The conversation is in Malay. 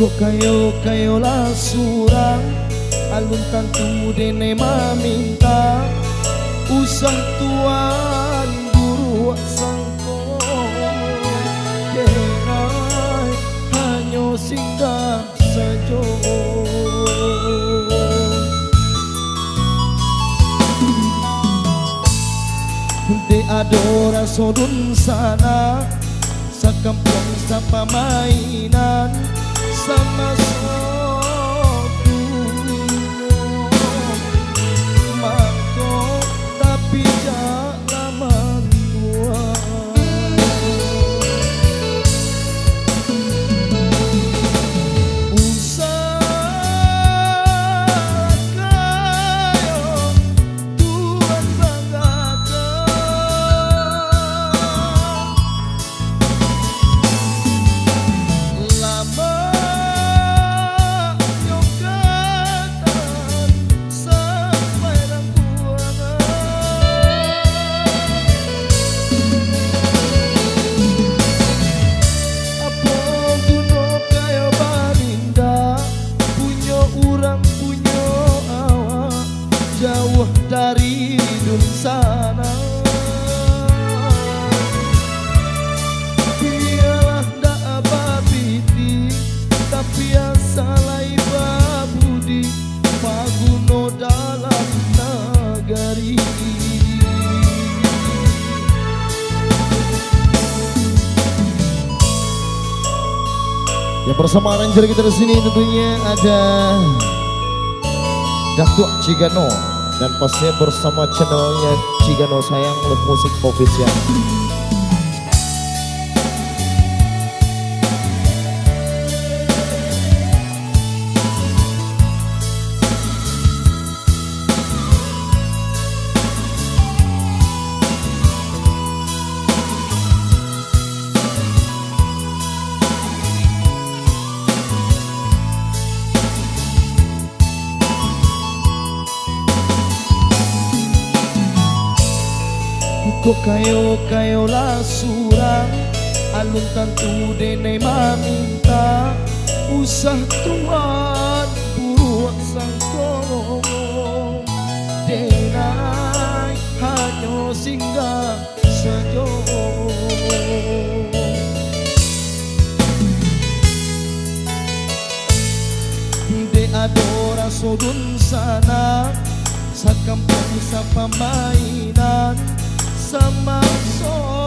Kok kayo lah surang alun tantu dene maminta usah tuan guru sangko denai hanya singgah saja. De adora sodun sana sakampung sapa mainan sama soduno mangko tapi jalaman tua usah kayo tuan banggakan lama jauh dari dun sana. Biarlah dak babiti tapi asalai babudi paguno dalam nagari. Ya bersama ranger kita di sini tentunya ada Datuk Cigano dan pastinya bersama channelnya Cigano Sayang Live Music Official. Kok kayo lah surang alun tantu dene maminta usah tuan buat sangko denai hanya singgah saja. De adora sodun sana sakampung sapa mainan sama so